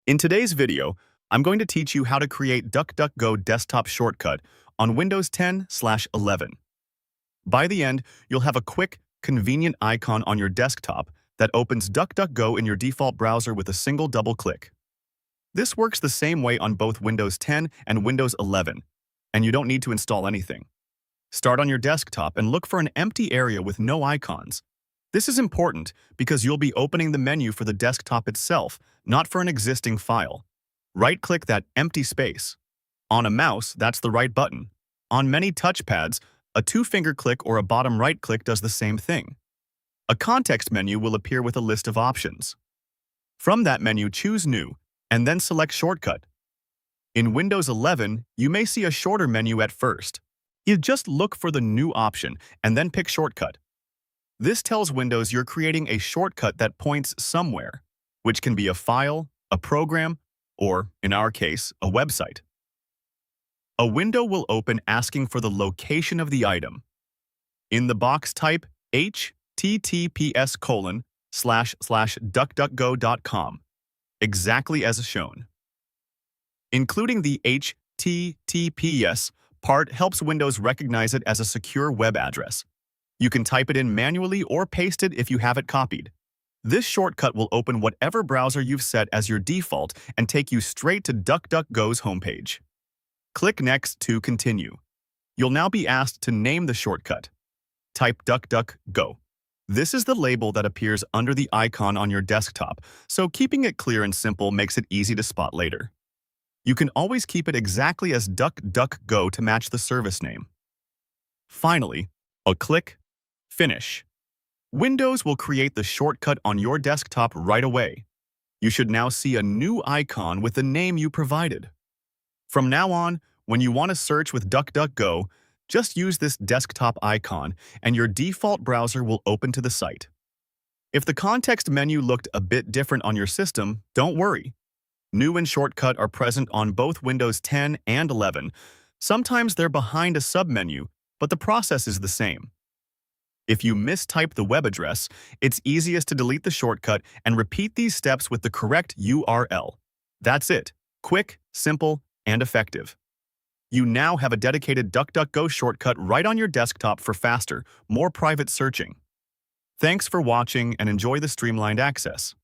In today's video, I'm going to teach you how to create DuckDuckGo Desktop Shortcut on Windows 10/11. By the end, you'll have a quick, convenient icon on your desktop that opens DuckDuckGo in your default browser with a single double click. This works the same way on both Windows 10 and Windows 11, and you don't need to install anything. Start on your desktop and look for an empty area with no icons. This is important because you'll be opening the menu for the desktop itself, not for an existing file. Right-click that empty space. On a mouse, that's the right button. On many touchpads, a two-finger click or a bottom right click does the same thing. A context menu will appear with a list of options. From that menu, choose New, and then select Shortcut. In Windows 11, you may see a shorter menu at first. You just look for the New option and then pick Shortcut. This tells Windows you're creating a shortcut that points somewhere, which can be a file, a program, or, in our case, a website. A window will open asking for the location of the item. In the box, type https://duckduckgo.com, exactly as shown. Including the HTTPS part helps Windows recognize it as a secure web address. You can type it in manually or paste it if you have it copied. This shortcut will open whatever browser you've set as your default and take you straight to DuckDuckGo's homepage. Click Next to continue. You'll now be asked to name the shortcut. Type DuckDuckGo. This is the label that appears under the icon on your desktop, so keeping it clear and simple makes it easy to spot later. You can always keep it exactly as DuckDuckGo to match the service name. Finally, click Finish. Windows will create the shortcut on your desktop right away. You should now see a new icon with the name you provided. From now on, when you want to search with DuckDuckGo, just use this desktop icon and your default browser will open to the site. If the context menu looked a bit different on your system, don't worry. New and Shortcut are present on both Windows 10 and 11. Sometimes they're behind a submenu, but the process is the same. If you mistype the web address, it's easiest to delete the shortcut and repeat these steps with the correct URL. That's it. Quick, simple, and effective. You now have a dedicated DuckDuckGo shortcut right on your desktop for faster, more private searching. Thanks for watching and enjoy the streamlined access.